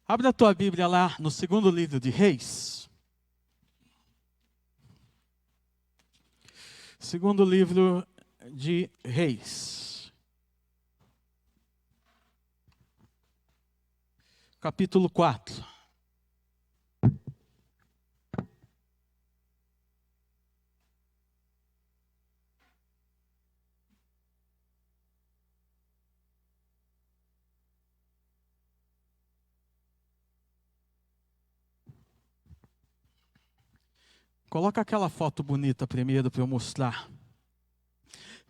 Abre a tua Bíblia lá no segundo livro de Reis. Segundo livro de Reis. Capítulo 4. Coloca aquela foto bonita primeiro para eu mostrar.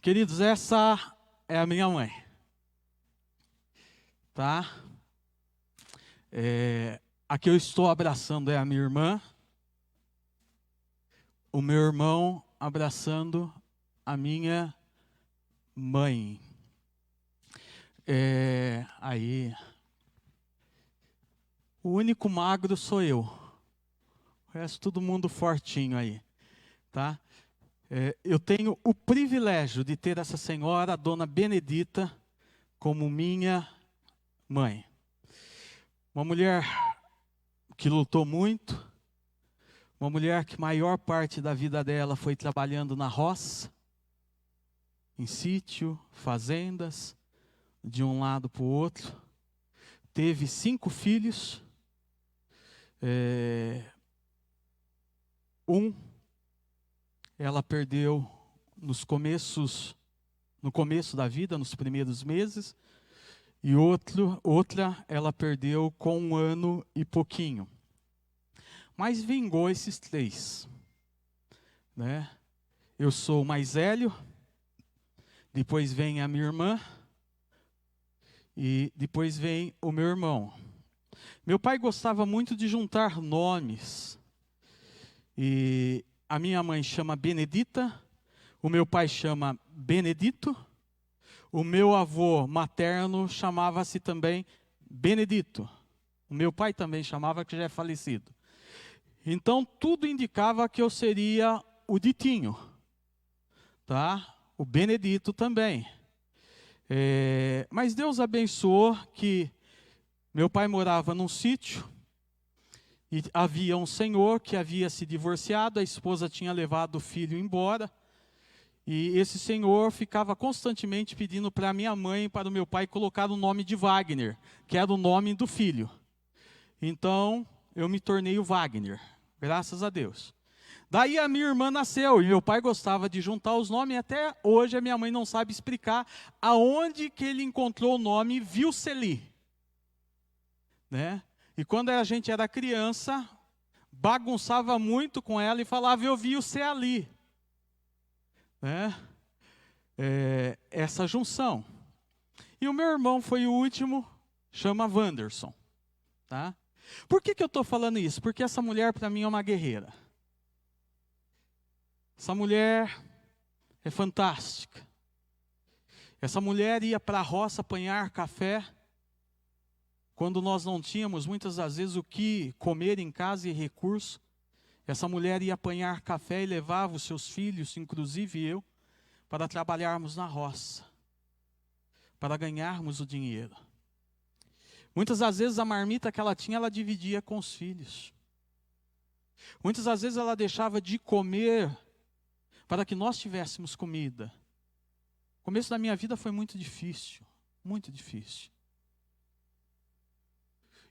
Queridos, essa é a minha mãe. Tá? A que eu estou abraçando é a minha irmã. O meu irmão abraçando a minha mãe. Aí. O único magro sou eu. O resto todo mundo fortinho aí. Tá? Eu tenho o privilégio de ter essa senhora, a dona Benedita, como minha mãe. Uma mulher que lutou muito, uma mulher que a maior parte da vida dela foi trabalhando na roça, em sítio, fazendas, de um lado para o outro. Teve 5 filhos, ela perdeu no começo da vida, nos primeiros meses, e outra ela perdeu com 1 ano e pouquinho. Mas vingou esses 3. Né? Eu sou o mais velho, depois vem a minha irmã, e depois vem o meu irmão. Meu pai gostava muito de juntar nomes, e a minha mãe chama Benedita, o meu pai chama Benedito, o meu avô materno chamava-se também Benedito. O meu pai também chamava, que já é falecido. Então, tudo indicava que eu seria o Ditinho. Tá? O Benedito também. Mas Deus abençoou que meu pai morava num sítio, e havia um senhor que havia se divorciado, a esposa tinha levado o filho embora, e esse senhor ficava constantemente pedindo para minha mãe e para o meu pai colocar o nome de Wagner, que era o nome do filho. Então, eu me tornei o Wagner, graças a Deus. Daí a minha irmã nasceu, e meu pai gostava de juntar os nomes, e até hoje a minha mãe não sabe explicar aonde que ele encontrou o nome Vilceli. Né? E quando a gente era criança, bagunçava muito com ela e falava, eu vi você ali. Né? Essa junção. E o meu irmão foi o último, chama Wanderson. Tá? Por que eu estou falando isso? Porque essa mulher para mim é uma guerreira. Essa mulher é fantástica. Essa mulher ia para a roça apanhar café, quando nós não tínhamos muitas das vezes o que comer em casa e recurso. Essa mulher ia apanhar café e levava os seus filhos, inclusive eu, para trabalharmos na roça, para ganharmos o dinheiro. Muitas das vezes a marmita que ela tinha, ela dividia com os filhos. Muitas das vezes ela deixava de comer para que nós tivéssemos comida. O começo da minha vida foi muito difícil, muito difícil.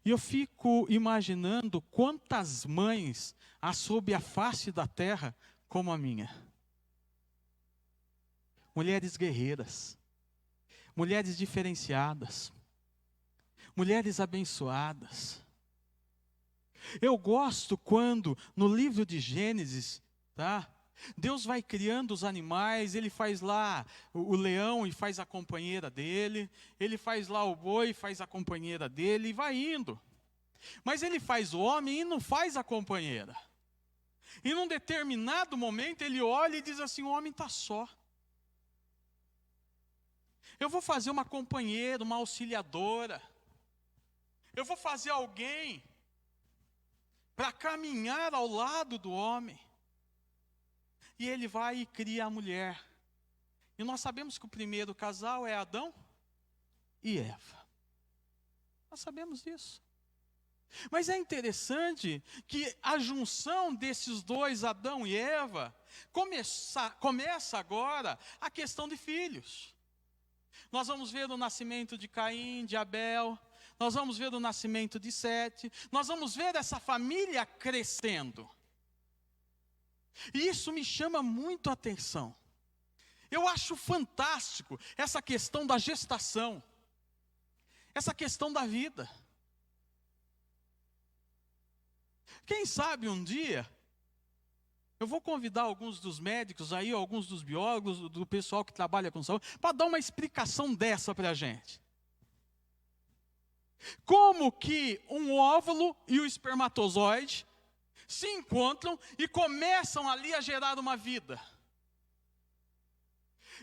E eu fico imaginando quantas mães há sob a face da terra como a minha. Mulheres guerreiras, mulheres diferenciadas, mulheres abençoadas. Eu gosto quando no livro de Gênesis, tá? Deus vai criando os animais, ele faz lá o leão e faz a companheira dele, ele faz lá o boi e faz a companheira dele e vai indo. Mas ele faz o homem e não faz a companheira. E num determinado momento ele olha e diz assim, o homem está só. Eu vou fazer uma companheira, uma auxiliadora. Eu vou fazer alguém para caminhar ao lado do homem. E ele vai e cria a mulher. E nós sabemos que o primeiro casal é Adão e Eva. Nós sabemos disso. Mas é interessante que a junção desses dois, Adão e Eva, começa agora a questão de filhos. Nós vamos ver o nascimento de Caim, de Abel, nós vamos ver o nascimento de Sete, nós vamos ver essa família crescendo. E isso me chama muito a atenção. Eu acho fantástico essa questão da gestação, essa questão da vida. Quem sabe um dia, eu vou convidar alguns dos médicos aí, alguns dos biólogos, do pessoal que trabalha com saúde, para dar uma explicação dessa para a gente. Como que um óvulo e o espermatozoide se encontram e começam ali a gerar uma vida.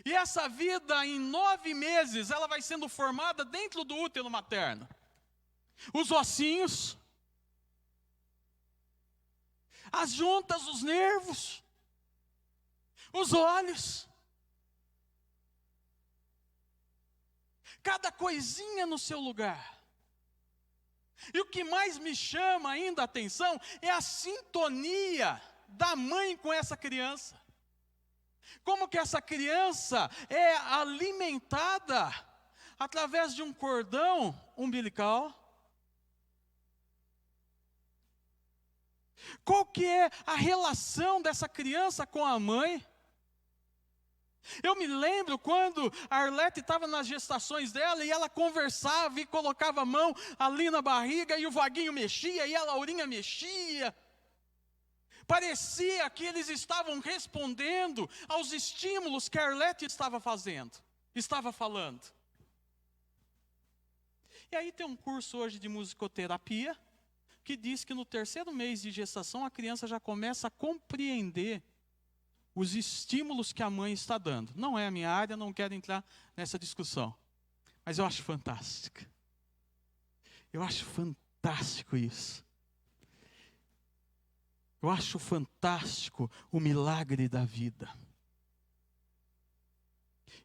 E essa vida, em 9 meses, ela vai sendo formada dentro do útero materno. Os ossinhos, as juntas, os nervos, os olhos. Cada coisinha no seu lugar. E o que mais me chama ainda a atenção é a sintonia da mãe com essa criança. Como que essa criança é alimentada através de um cordão umbilical? Qual que é a relação dessa criança com a mãe? Eu me lembro quando a Arlete estava nas gestações dela e ela conversava e colocava a mão ali na barriga e o vaguinho mexia e a Laurinha mexia. Parecia que eles estavam respondendo aos estímulos que a Arlete estava falando. E aí tem um curso hoje de musicoterapia que diz que no 3º mês de gestação a criança já começa a compreender os estímulos que a mãe está dando. Não é a minha área, não quero entrar nessa discussão. Mas eu acho fantástico. Eu acho fantástico isso. Eu acho fantástico o milagre da vida.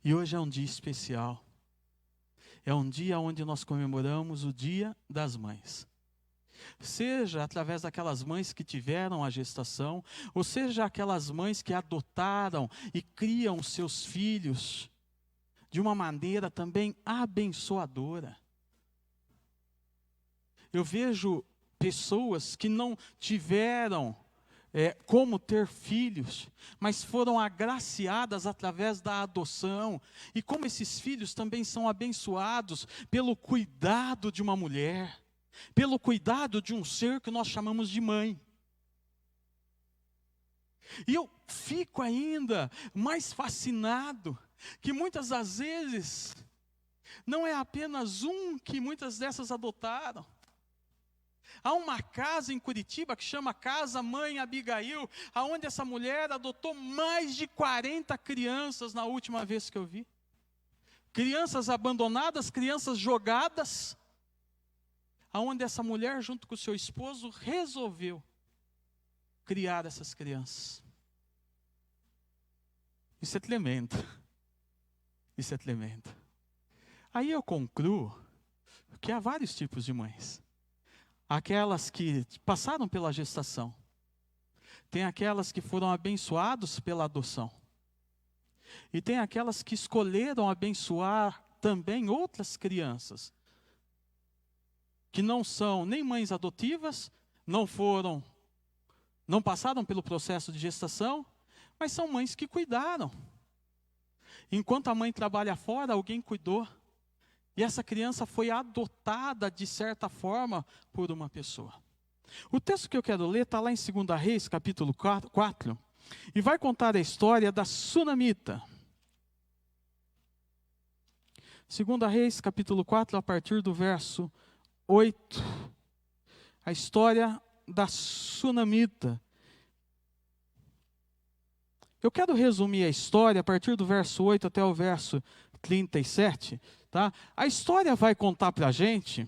E hoje é um dia especial. É um dia onde nós comemoramos o Dia das Mães. Seja através daquelas mães que tiveram a gestação, ou seja aquelas mães que adotaram e criam seus filhos de uma maneira também abençoadora. Eu vejo pessoas que não tiveram como ter filhos, mas foram agraciadas através da adoção, e como esses filhos também são abençoados pelo cuidado de uma mulher, pelo cuidado de um ser que nós chamamos de mãe. E eu fico ainda mais fascinado, que muitas das vezes, não é apenas um que muitas dessas adotaram. Há uma casa em Curitiba que chama Casa Mãe Abigail, aonde essa mulher adotou mais de 40 crianças na última vez que eu vi. Crianças abandonadas, crianças jogadas, aonde essa mulher junto com o seu esposo resolveu criar essas crianças. Isso é tremendo. Isso é tremendo. Aí eu concluo que há vários tipos de mães. Aquelas que passaram pela gestação. Tem aquelas que foram abençoadas pela adoção. E tem aquelas que escolheram abençoar também outras crianças. Que não são nem mães adotivas, não passaram pelo processo de gestação, mas são mães que cuidaram. Enquanto a mãe trabalha fora, alguém cuidou. E essa criança foi adotada, de certa forma, por uma pessoa. O texto que eu quero ler está lá em 2 Reis, capítulo 4, e vai contar a história da Sunamita. 2 Reis, capítulo 4, a partir do verso 8. A história da Sunamita. Eu quero resumir a história a partir do verso 8 até o verso 37. Tá? A história vai contar para a gente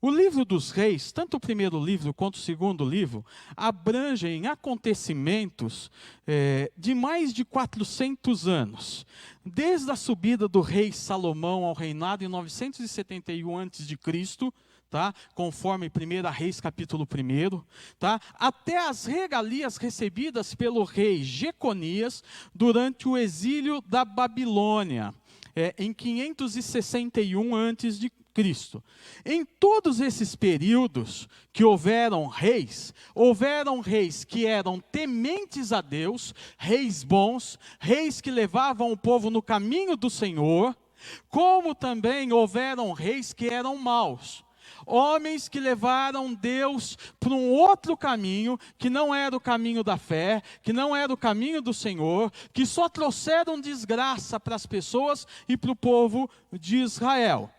O livro dos reis, tanto o primeiro livro quanto o segundo livro, abrangem acontecimentos de mais de 400 anos. Desde a subida do rei Salomão ao reinado em 971 a.C., tá? Conforme 1 Reis capítulo 1, tá? Até as regalias recebidas pelo rei Jeconias durante o exílio da Babilônia, em 561 a.C. Em todos esses períodos que houveram reis que eram tementes a Deus, reis bons, reis que levavam o povo no caminho do Senhor, como também houveram reis que eram maus. Homens que levaram Deus para um outro caminho, que não era o caminho da fé, que não era o caminho do Senhor, que só trouxeram desgraça para as pessoas e para o povo de Israel.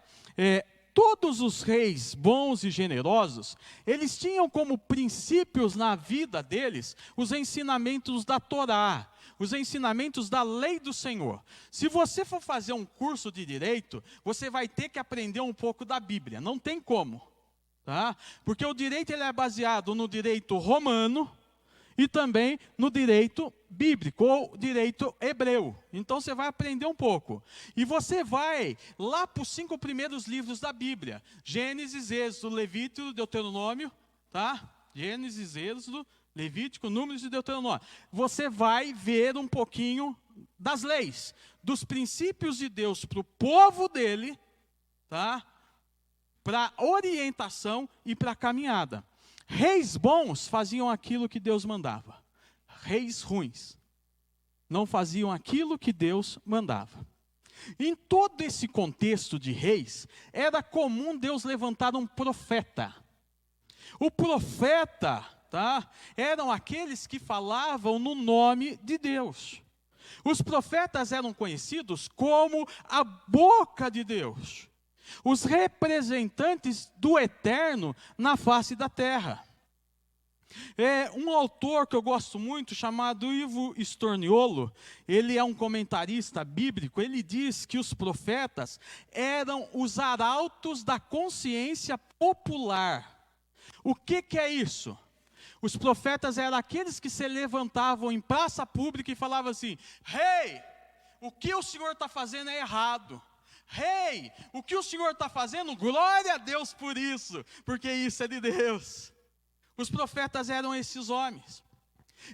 Todos os reis bons e generosos, eles tinham como princípios na vida deles os ensinamentos da Torá, os ensinamentos da lei do Senhor. Se você for fazer um curso de direito, você vai ter que aprender um pouco da Bíblia, não tem como, tá? Porque o direito ele é baseado no direito romano e também no direito bíblico, ou direito hebreu. Então você vai aprender um pouco. E você vai lá para os 5 primeiros livros da Bíblia. Gênesis, Êxodo, Levítico, Deuteronômio, tá? Gênesis, Êxodo, Levítico, Números e Deuteronômio. Você vai ver um pouquinho das leis, dos princípios de Deus para o povo dele, tá? Para orientação e para caminhada. Reis bons faziam aquilo que Deus mandava. Reis ruins não faziam aquilo que Deus mandava. Em todo esse contexto de reis, era comum Deus levantar um profeta. O profeta, tá, eram aqueles que falavam no nome de Deus. Os profetas eram conhecidos como a boca de Deus, os representantes do eterno na face da terra. Um autor que eu gosto muito, chamado Ivo Storniolo, ele é um comentarista bíblico, ele diz que os profetas eram os arautos da consciência popular. O que é isso? Os profetas eram aqueles que se levantavam em praça pública e falavam assim: Rei, o que o senhor está fazendo é errado. Rei, o que o senhor está fazendo, glória a Deus por isso, porque isso é de Deus. Os profetas eram esses homens.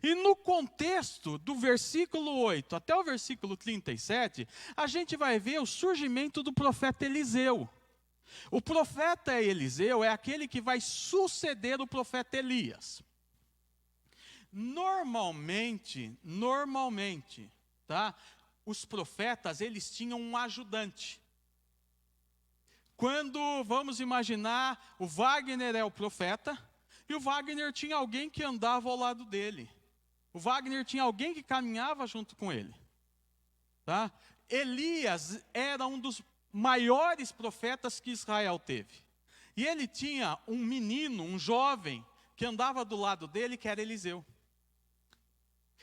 E no contexto do versículo 8 até o versículo 37, a gente vai ver o surgimento do profeta Eliseu. O profeta Eliseu é aquele que vai suceder o profeta Elias. Normalmente, tá? Os profetas, eles tinham um ajudante. Quando, vamos imaginar, o Wagner é o profeta, e o Wagner tinha alguém que andava ao lado dele. O Wagner tinha alguém que caminhava junto com ele. Tá? Elias era um dos maiores profetas que Israel teve. E ele tinha um menino, um jovem, que andava do lado dele, que era Eliseu.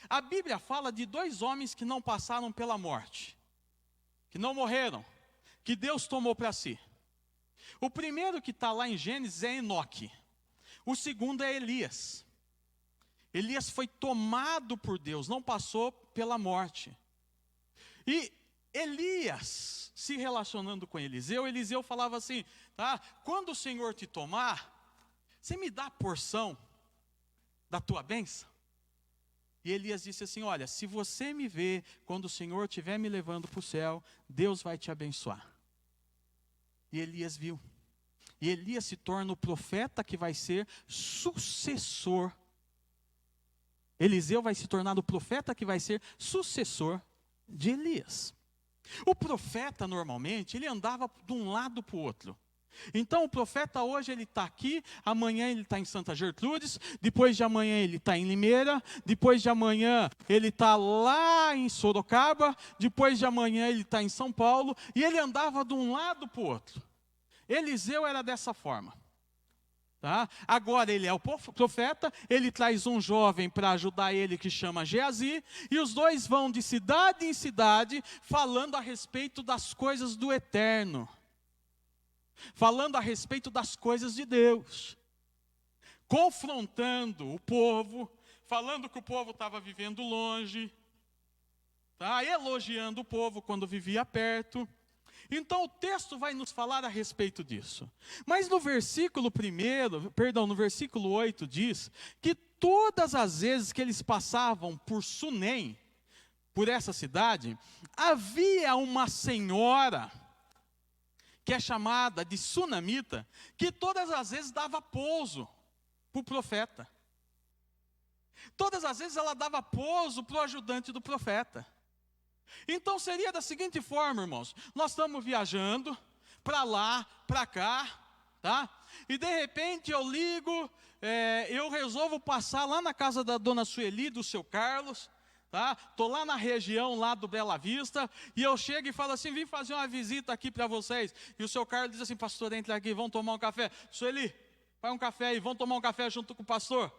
A Bíblia fala de 2 homens que não passaram pela morte, que não morreram, que Deus tomou para si. O primeiro que está lá em Gênesis é Enoque. O segundo é Elias. Elias foi tomado por Deus, não passou pela morte. E Elias, se relacionando com Eliseu, Eliseu falava assim, tá? Quando o Senhor te tomar, você me dá a porção da tua bênção? E Elias disse assim, olha, se você me ver, quando o Senhor estiver me levando para o céu, Deus vai te abençoar. E Elias viu. E Elias se torna o profeta que vai ser sucessor. Eliseu vai se tornar o profeta que vai ser sucessor de Elias. O profeta, normalmente, ele andava de um lado para o outro. Então, o profeta hoje ele está aqui, amanhã ele está em Santa Gertrudes, depois de amanhã ele está em Limeira, depois de amanhã ele está lá em Sorocaba, depois de amanhã ele está em São Paulo, e ele andava de um lado para o outro. Eliseu era dessa forma. Tá? Agora ele é o profeta, ele traz um jovem para ajudar ele que chama Geazi, e os dois vão de cidade em cidade falando a respeito das coisas do eterno. falando a respeito das coisas de Deus, confrontando o povo, falando que o povo estava vivendo longe, tá? Elogiando o povo quando vivia perto. Então o texto vai nos falar a respeito disso. Mas no versículo 8 diz que todas as vezes que eles passavam por Sunem, por essa cidade, havia uma senhora, que é chamada de sunamita, que todas as vezes dava pouso para o profeta. Todas as vezes ela dava pouso para o ajudante do profeta. Então seria da seguinte forma, irmãos: nós estamos viajando para lá, para cá, tá? E de repente eu ligo, eu resolvo passar lá na casa da dona Sueli, do seu Carlos, tá? Estou lá na região lá do Bela Vista, e eu chego e falo assim: vim fazer uma visita aqui para vocês. E o seu Carlos diz assim: pastor, entra aqui, vamos tomar um café. Sueli, vai um café aí, vamos tomar um café junto com o pastor.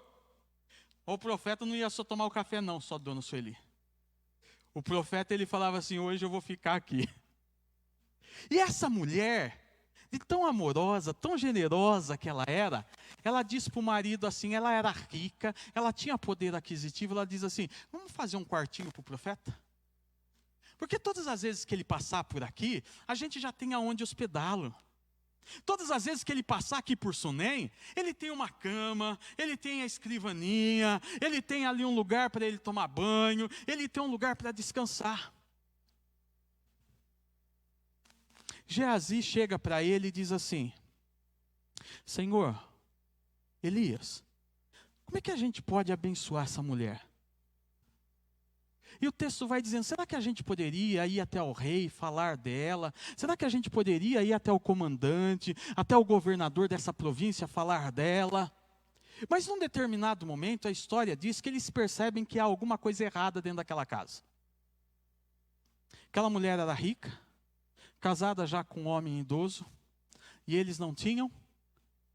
O profeta não ia só tomar o café não, só dona Sueli. O profeta, ele falava assim: hoje eu vou ficar aqui. E essa mulher, de tão amorosa, tão generosa que ela disse para o marido assim, ela era rica, ela tinha poder aquisitivo, ela diz assim: vamos fazer um quartinho para o profeta? Porque todas as vezes que ele passar por aqui, a gente já tem aonde hospedá-lo. Todas as vezes que ele passar aqui por Sunem, ele tem uma cama, ele tem a escrivaninha, ele tem ali um lugar para ele tomar banho, ele tem um lugar para descansar. Geazi chega para ele e diz assim: Senhor, Elias, como é que a gente pode abençoar essa mulher? E o texto vai dizendo: será que a gente poderia ir até o rei, falar dela? Será que a gente poderia ir até o comandante, até o governador dessa província, falar dela? Mas num determinado momento, a história diz que eles percebem que há alguma coisa errada dentro daquela casa. Aquela mulher era rica, casada já com um homem idoso, e eles não tinham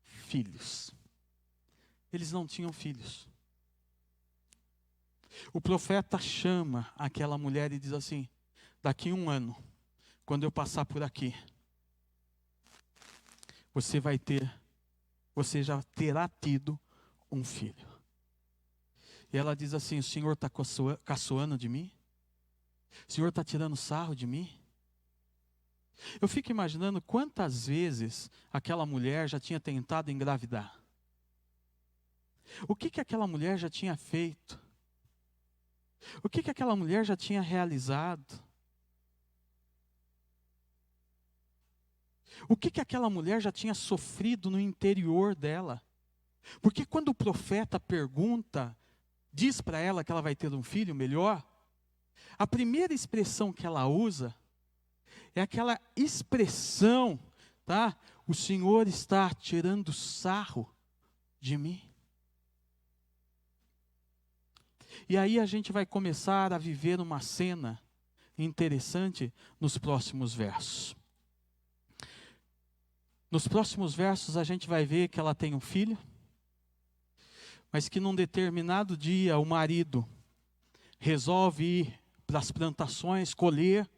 filhos. Eles não tinham filhos. O profeta chama aquela mulher e diz assim: daqui a 1 ano, quando eu passar por aqui, você já terá tido um filho. E ela diz assim: o Senhor está caçoando de mim? O Senhor está tirando sarro de mim? Eu fico imaginando quantas vezes aquela mulher já tinha tentado engravidar. O que aquela mulher já tinha feito? O que aquela mulher já tinha realizado? O que aquela mulher já tinha sofrido no interior dela? Porque quando o profeta pergunta, diz para ela que ela vai ter um filho melhor, a primeira expressão que ela usa é aquela expressão, tá? O Senhor está tirando sarro de mim. E aí a gente vai começar a viver uma cena interessante nos próximos versos. Nos próximos versos a gente vai ver que ela tem um filho, mas que num determinado dia o marido resolve ir para as plantações colher,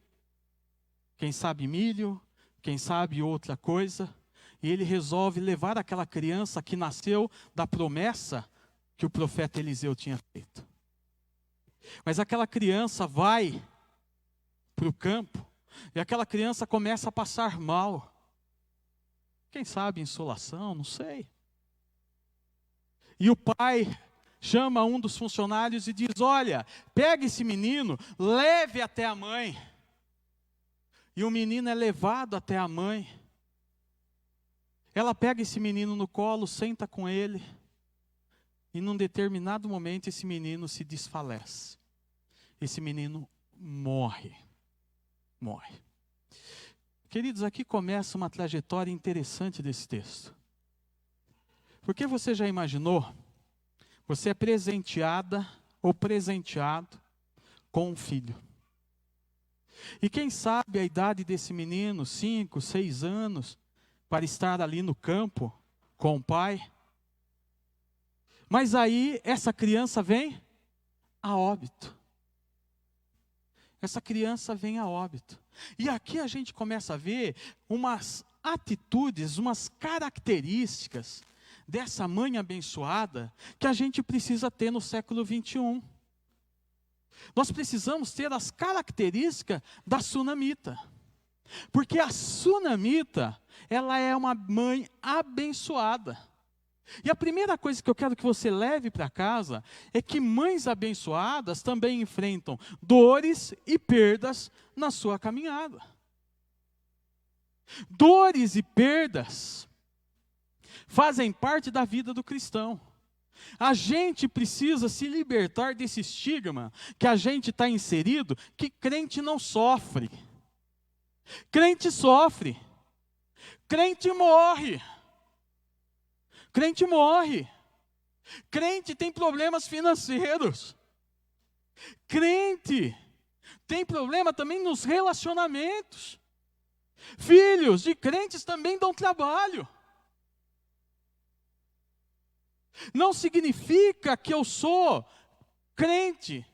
quem sabe milho, quem sabe outra coisa, e ele resolve levar aquela criança que nasceu da promessa que o profeta Eliseu tinha feito. Mas aquela criança vai para o campo e aquela criança começa a passar mal. Quem sabe insolação, não sei. E o pai chama um dos funcionários e diz: olha, pega esse menino, leve até a mãe. E o menino é levado até a mãe. Ela pega esse menino no colo, senta com ele. E num determinado momento esse menino se desfalece. Esse menino morre. Morre. Queridos, aqui começa uma trajetória interessante desse texto. Porque você já imaginou? Você é presenteada ou presenteado com um filho. E quem sabe a idade desse menino, 5, 6 anos, para estar ali no campo com o pai. Mas aí essa criança vem a óbito. Essa criança vem a óbito. E aqui a gente começa a ver atitudes, umas características dessa mãe abençoada que a gente precisa ter no século 21. Nós precisamos ter as características da sunamita. Porque a sunamita, ela é uma mãe abençoada. E a primeira coisa que eu quero que você leve para casa é que mães abençoadas também enfrentam dores e perdas na sua caminhada. Dores e perdas fazem parte da vida do cristão. A gente precisa se libertar desse estigma que a gente está inserido, que crente não sofre. Crente sofre. Crente morre. Crente morre. Crente tem problemas financeiros. Crente tem problema também nos relacionamentos. Filhos de crentes também dão trabalho. Não significa que eu sou crente,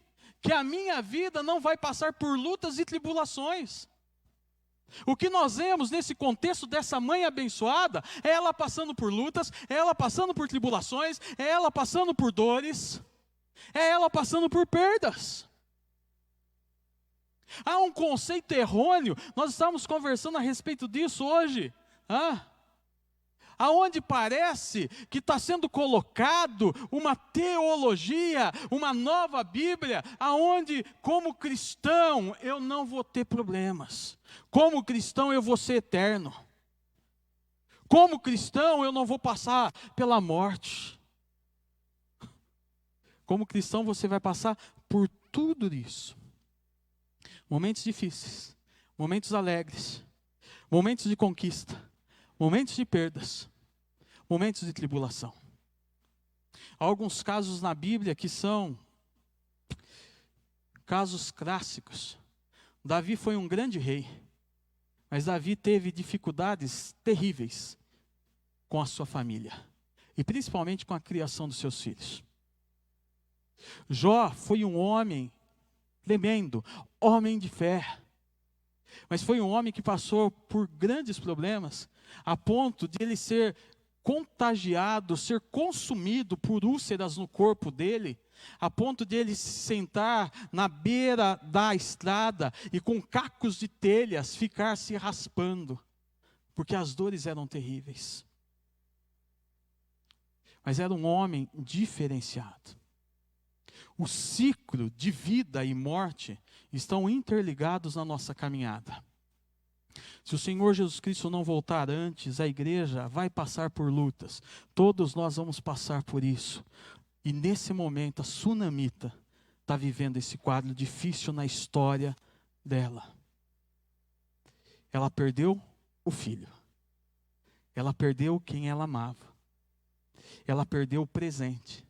que a minha vida não vai passar por lutas e tribulações. O que nós vemos nesse contexto dessa mãe abençoada, é ela passando por lutas, é ela passando por tribulações, é ela passando por dores, é ela passando por perdas. Há um conceito errôneo, nós estávamos conversando a respeito disso hoje, aonde parece que está sendo colocado uma teologia, uma nova Bíblia, aonde como cristão eu não vou ter problemas, como cristão eu vou ser eterno, como cristão eu não vou passar pela morte, como cristão você vai passar por tudo isso. Momentos difíceis, momentos alegres, momentos de conquista, momentos de perdas, momentos de tribulação. Há alguns casos na Bíblia que são casos clássicos. Davi foi um grande rei, mas Davi teve dificuldades terríveis com a sua família, e principalmente com a criação dos seus filhos. Jó foi um homem tremendo, homem de fé, mas foi um homem que passou por grandes problemas, a ponto de ele ser contagiado, ser consumido por úlceras no corpo dele, a ponto de ele se sentar na beira da estrada e com cacos de telhas ficar se raspando, porque as dores eram terríveis. Mas era um homem diferenciado. O ciclo de vida e morte estão interligados na nossa caminhada. Se o Senhor Jesus Cristo não voltar antes, a igreja vai passar por lutas. Todos nós vamos passar por isso. E nesse momento a sunamita está vivendo esse quadro difícil na história dela. Ela perdeu o filho. Ela perdeu quem ela amava. Ela perdeu o presente.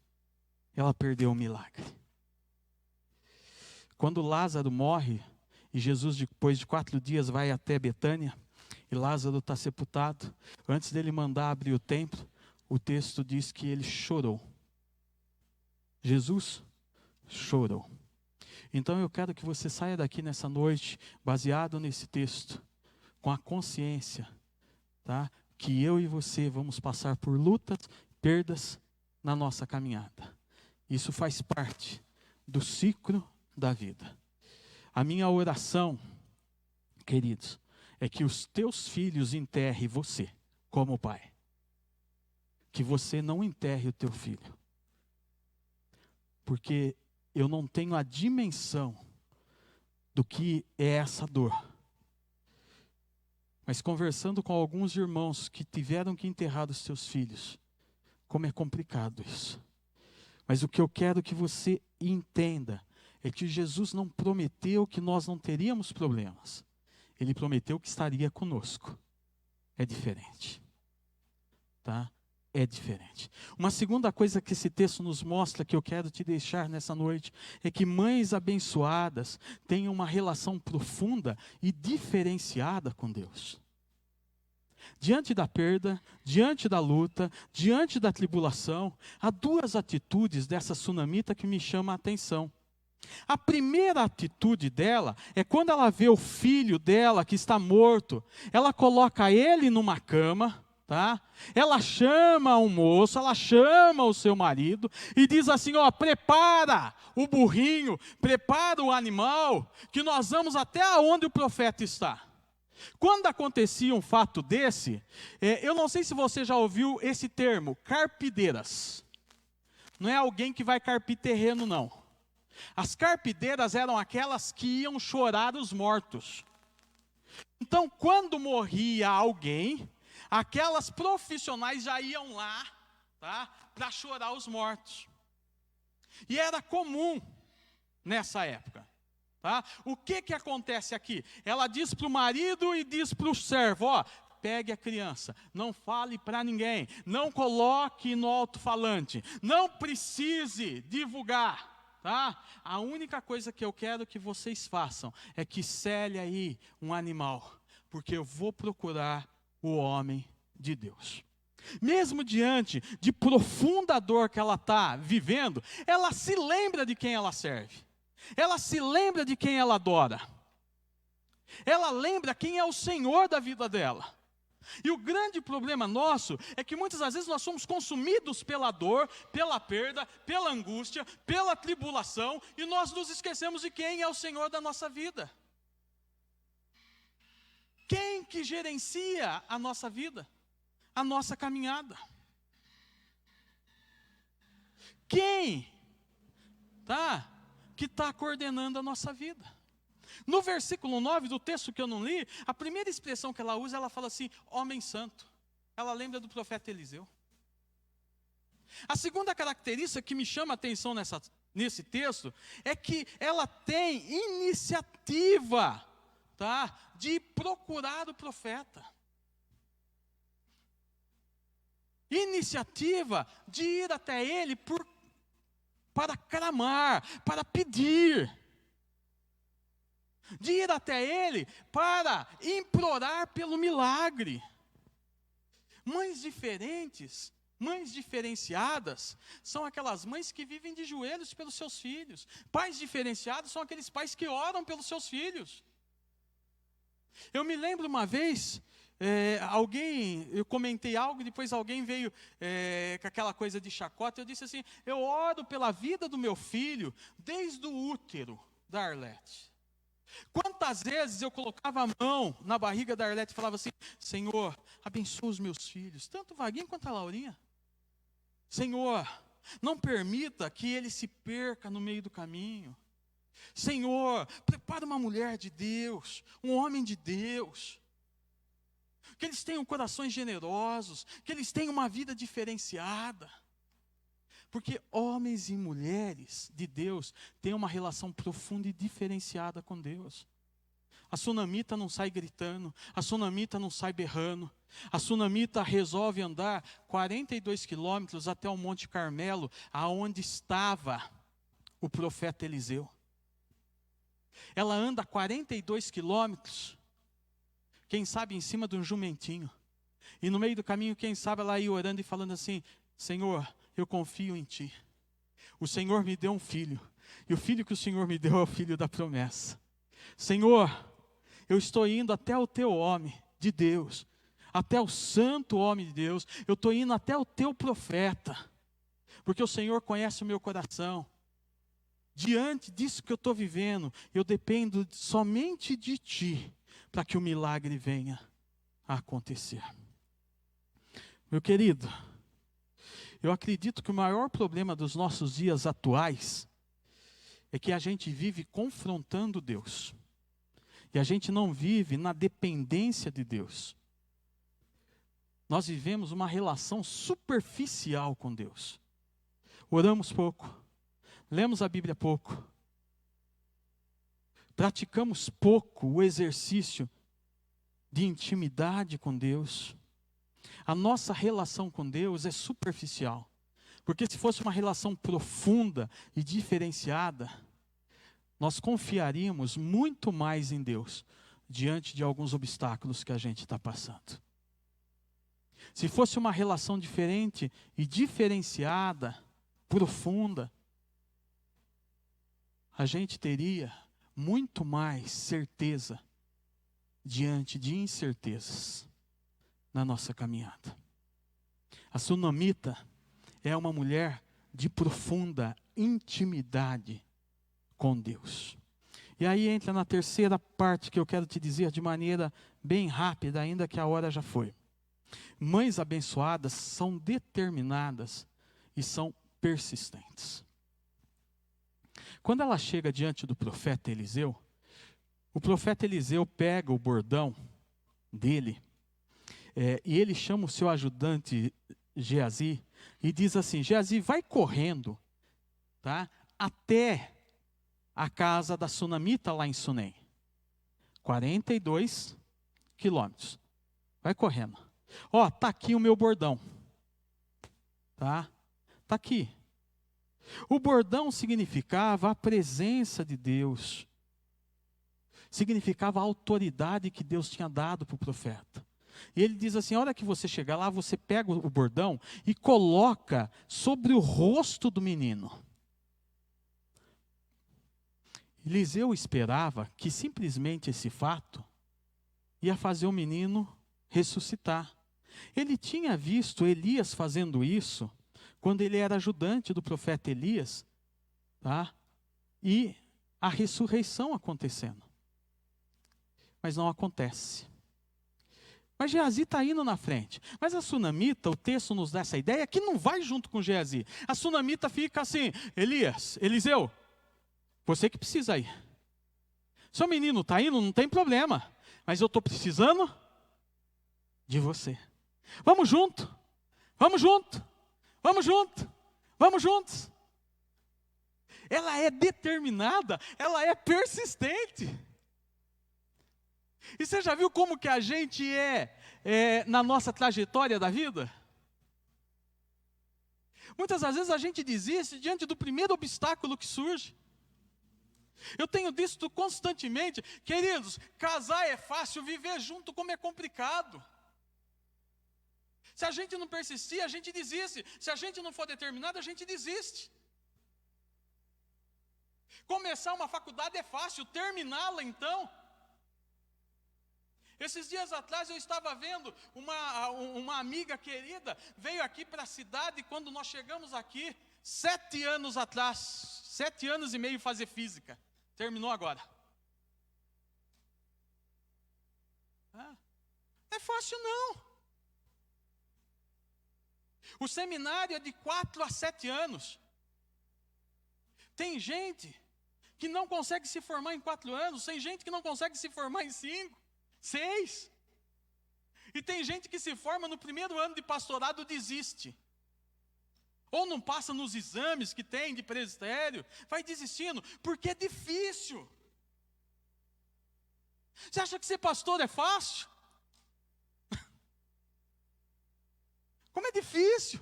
Ela perdeu o milagre. Quando Lázaro morre, e Jesus depois de 4 dias vai até Betânia, e Lázaro está sepultado, antes dele mandar abrir o templo, o texto diz que ele chorou. Jesus chorou. Então eu quero que você saia daqui nessa noite, baseado nesse texto, com a consciência, tá? Que eu e você vamos passar por lutas, perdas na nossa caminhada. Isso faz parte do ciclo da vida. A minha oração, queridos, é que os teus filhos enterrem você como pai. Que você não enterre o teu filho. Porque eu não tenho a dimensão do que é essa dor. Mas conversando com alguns irmãos que tiveram que enterrar os seus filhos, como é complicado isso. Mas o que eu quero que você entenda é que Jesus não prometeu que nós não teríamos problemas. Ele prometeu que estaria conosco. É diferente. Tá? É diferente. Uma segunda coisa que esse texto nos mostra, que eu quero te deixar nessa noite, é que mães abençoadas têm uma relação profunda e diferenciada com Deus. Diante da perda, diante da luta, diante da tribulação, há 2 atitudes dessa sunamita que me chamam a atenção. A primeira atitude dela é quando ela vê o filho dela que está morto, ela coloca ele numa cama, tá? Ela chama o moço, ela chama o seu marido e diz assim, ó, prepara o burrinho, prepara o animal, que nós vamos até onde o profeta está. Quando acontecia um fato desse, eu não sei se você já ouviu esse termo, carpideiras. Não é alguém que vai carpir terreno, não. As carpideiras eram aquelas que iam chorar os mortos. Então, quando morria alguém, aquelas profissionais já iam lá, tá, para chorar os mortos. E era comum nessa época. Tá? O que acontece aqui? Ela diz para o marido e diz para o servo, ó, pegue a criança, não fale para ninguém, não coloque no alto-falante, não precise divulgar. Tá? A única coisa que eu quero que vocês façam é que cele aí um animal, porque eu vou procurar o homem de Deus. Mesmo diante de profunda dor que ela está vivendo, ela se lembra de quem ela serve. Ela se lembra de quem ela adora. Ela lembra quem é o Senhor da vida dela. E o grande problema nosso é que muitas das vezes nós somos consumidos pela dor, pela perda, pela angústia, pela tribulação, e nós nos esquecemos de quem é o Senhor da nossa vida. Quem que gerencia a nossa vida, a nossa caminhada? Quem, que está coordenando a nossa vida? No versículo 9 do texto que eu não li, a primeira expressão que ela usa, ela fala assim, homem santo. Ela lembra do profeta Eliseu. A segunda característica que me chama a atenção nesse texto, é que ela tem iniciativa, de procurar o profeta. Iniciativa de ir até ele para clamar, para pedir. De ir até ele para implorar pelo milagre. Mães diferentes, mães diferenciadas, são aquelas mães que vivem de joelhos pelos seus filhos. Pais diferenciados são aqueles pais que oram pelos seus filhos. Eu me lembro uma vez, eu comentei algo, depois alguém veio com aquela coisa de chacota, eu disse assim, eu oro pela vida do meu filho, desde o útero da Arlete. Quantas vezes eu colocava a mão na barriga da Arlete e falava assim, Senhor, abençoa os meus filhos, tanto o Vaguinho quanto a Laurinha. Senhor, não permita que ele se perca no meio do caminho. Senhor, prepara uma mulher de Deus, um homem de Deus. Que eles tenham corações generosos, que eles tenham uma vida diferenciada. Porque homens e mulheres de Deus têm uma relação profunda e diferenciada com Deus. A sunamita não sai gritando, a sunamita não sai berrando. A sunamita resolve andar 42 quilômetros até o Monte Carmelo, aonde estava o profeta Eliseu. Ela anda 42 quilômetros, quem sabe em cima de um jumentinho. E no meio do caminho, quem sabe ela ia orando e falando assim, Senhor, eu confio em Ti. O Senhor me deu um filho. E o filho que o Senhor me deu é o filho da promessa. Senhor, eu estou indo até o Teu homem de Deus. Até o santo homem de Deus. Eu estou indo até o Teu profeta. Porque o Senhor conhece o meu coração. Diante disso que eu estou vivendo, eu dependo somente de Ti. Para que o milagre venha a acontecer. Meu querido, eu acredito que o maior problema dos nossos dias atuais é que a gente vive confrontando Deus. E a gente não vive na dependência de Deus. Nós vivemos uma relação superficial com Deus. Oramos pouco, lemos a Bíblia pouco, praticamos pouco o exercício de intimidade com Deus. A nossa relação com Deus é superficial. Porque se fosse uma relação profunda e diferenciada, nós confiaríamos muito mais em Deus diante de alguns obstáculos que a gente está passando. Se fosse uma relação diferente e diferenciada, profunda, a gente teria muito mais certeza diante de incertezas na nossa caminhada. A sunamita é uma mulher de profunda intimidade com Deus. E aí entra na terceira parte que eu quero te dizer de maneira bem rápida, ainda que a hora já foi. Mães abençoadas são determinadas e são persistentes. Quando ela chega diante do profeta Eliseu, o profeta Eliseu pega o bordão dele, e ele chama o seu ajudante Geazi e diz assim: Geazi, vai correndo, tá, até a casa da sunamita lá em Sunem. 42 quilômetros. Vai correndo. Ó, tá aqui o meu bordão. Tá? Tá aqui. O bordão significava a presença de Deus. Significava a autoridade que Deus tinha dado para o profeta. E ele diz assim: a hora que você chegar lá, você pega o bordão e coloca sobre o rosto do menino. Eliseu esperava que simplesmente esse fato ia fazer o menino ressuscitar. Ele tinha visto Elias fazendo isso quando ele era ajudante do profeta Elias, tá? E a ressurreição acontecendo. Mas não acontece. Mas Geazi está indo na frente. Mas a sunamita, o texto nos dá essa ideia que não vai junto com Geazi. A sunamita fica assim: Eliseu, você que precisa ir. Seu menino está indo, não tem problema. Mas eu estou precisando de você. Vamos junto. Vamos junto. Vamos junto. Vamos juntos. Ela é determinada. Ela é persistente. E você já viu como que a gente é na nossa trajetória da vida? Muitas das vezes a gente desiste diante do primeiro obstáculo que surge. Eu tenho dito constantemente: queridos, casar é fácil, viver junto como é complicado. Se a gente não persistir, a gente desiste. Se a gente não for determinado, a gente desiste. Começar uma faculdade é fácil, terminá-la então. Esses dias atrás eu estava vendo uma amiga querida, veio aqui para a cidade, quando nós chegamos aqui, 7 anos atrás, 7 anos e meio fazer física, terminou agora. Não é fácil não. O seminário é de 4 a 7 anos. Tem gente que não consegue se formar em 4 anos, tem gente que não consegue se formar em 5, 6. E tem gente que se forma no primeiro ano de pastorado, desiste. Ou não passa nos exames que tem de presbitério, vai desistindo, porque é difícil. Você acha que ser pastor é fácil? Como é difícil.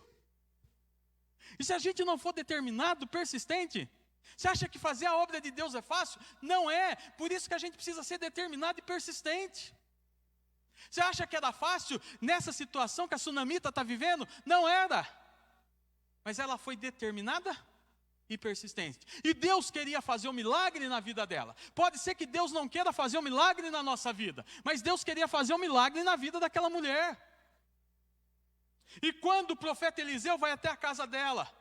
E se a gente não for determinado, persistente, você acha que fazer a obra de Deus é fácil? Não é. Por isso que a gente precisa ser determinado e persistente. Você acha que era fácil nessa situação que a sunamita está vivendo? Não era. Mas ela foi determinada e persistente. E Deus queria fazer um milagre na vida dela. Pode ser que Deus não queira fazer um milagre na nossa vida, mas Deus queria fazer um milagre na vida daquela mulher. E quando o profeta Eliseu vai até a casa dela,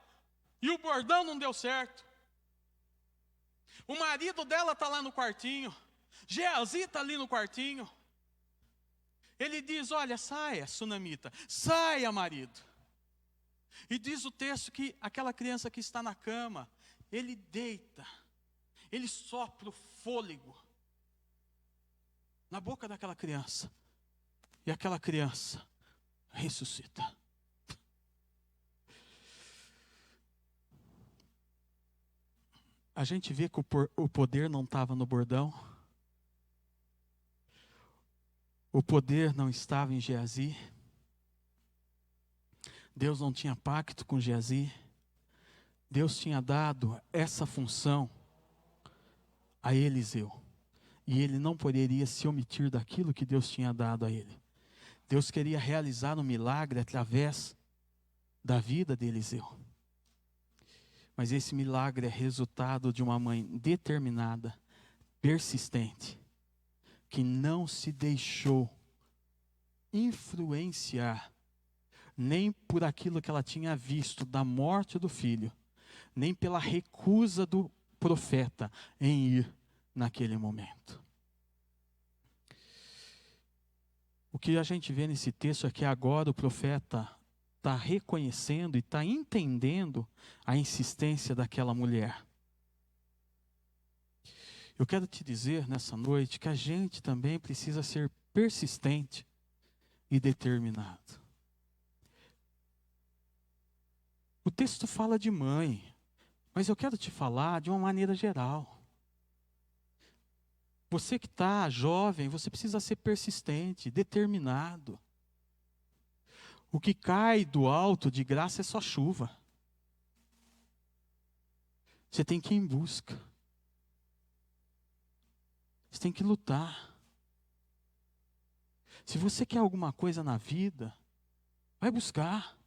e o bordão não deu certo, o marido dela está lá no quartinho, Geazi está ali no quartinho, ele diz: olha, saia, sunamita, saia, marido. E diz o texto que aquela criança que está na cama, ele deita, ele sopra o fôlego na boca daquela criança, e aquela criança ressuscita. A gente vê que o poder não estava no bordão. O poder não estava em Geazi. Deus não tinha pacto com Geazi. Deus tinha dado essa função a Eliseu. E ele não poderia se omitir daquilo que Deus tinha dado a ele. Deus queria realizar um milagre através da vida de Eliseu. Mas esse milagre é resultado de uma mãe determinada, persistente, que não se deixou influenciar nem por aquilo que ela tinha visto da morte do filho, nem pela recusa do profeta em ir naquele momento. O que a gente vê nesse texto é que agora o profeta está reconhecendo e está entendendo a insistência daquela mulher. Eu quero te dizer nessa noite que a gente também precisa ser persistente e determinado. O texto fala de mãe, mas eu quero te falar de uma maneira geral. Você que está jovem, você precisa ser persistente, determinado. O que cai do alto de graça é só chuva. Você tem que ir em busca. Você tem que lutar. Se você quer alguma coisa na vida, vai buscar.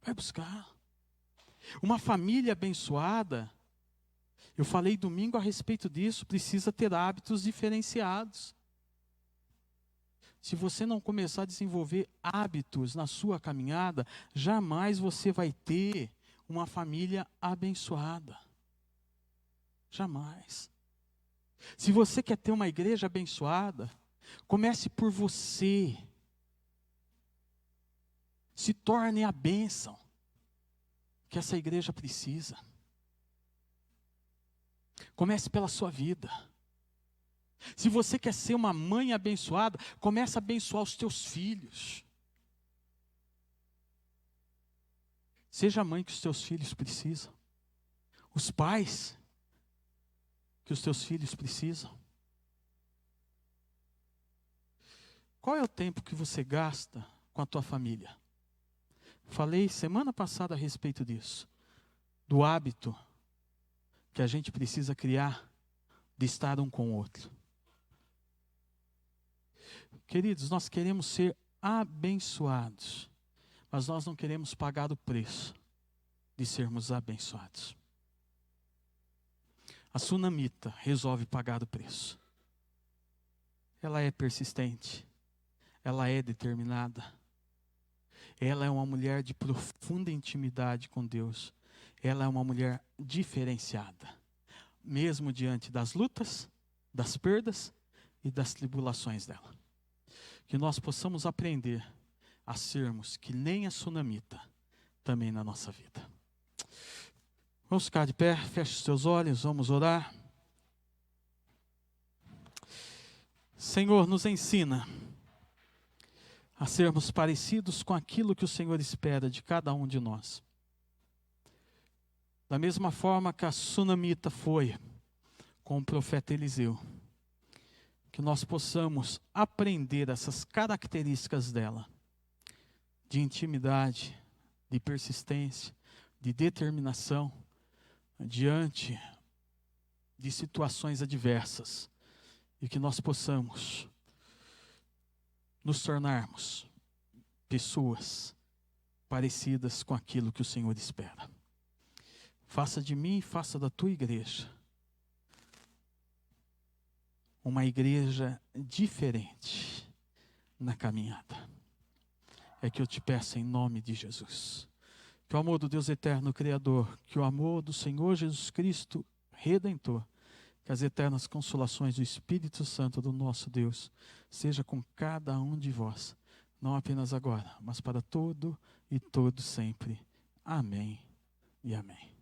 Vai buscar. Uma família abençoada, eu falei domingo a respeito disso, precisa ter hábitos diferenciados. Se você não começar a desenvolver hábitos na sua caminhada, jamais você vai ter uma família abençoada. Jamais. Se você quer ter uma igreja abençoada, comece por você. Se torne a bênção que essa igreja precisa. Comece pela sua vida. Se você quer ser uma mãe abençoada, comece a abençoar os teus filhos. Seja a mãe que os teus filhos precisam. Os pais que os teus filhos precisam. Qual é o tempo que você gasta com a tua família? Falei semana passada a respeito disso. Do hábito que a gente precisa criar de estar um com o outro. Queridos, nós queremos ser abençoados, mas nós não queremos pagar o preço de sermos abençoados. A sunamita resolve pagar o preço. Ela é persistente, ela é determinada, ela é uma mulher de profunda intimidade com Deus, ela é uma mulher diferenciada, mesmo diante das lutas, das perdas e das tribulações dela. Que nós possamos aprender a sermos que nem a sunamita também na nossa vida. Vamos ficar de pé, feche os teus olhos, vamos orar. Senhor, nos ensina a sermos parecidos com aquilo que o Senhor espera de cada um de nós. Da mesma forma que a sunamita foi com o profeta Eliseu. Que nós possamos aprender essas características dela, de intimidade, de persistência, de determinação, diante de situações adversas, e que nós possamos nos tornarmos pessoas parecidas com aquilo que o Senhor espera. Faça de mim e faça da tua igreja uma igreja diferente na caminhada. É que eu te peço em nome de Jesus. Que o amor do Deus eterno, Criador, que o amor do Senhor Jesus Cristo, Redentor, que as eternas consolações do Espírito Santo do nosso Deus, seja com cada um de vós, não apenas agora, mas para todo e todo sempre. Amém e amém.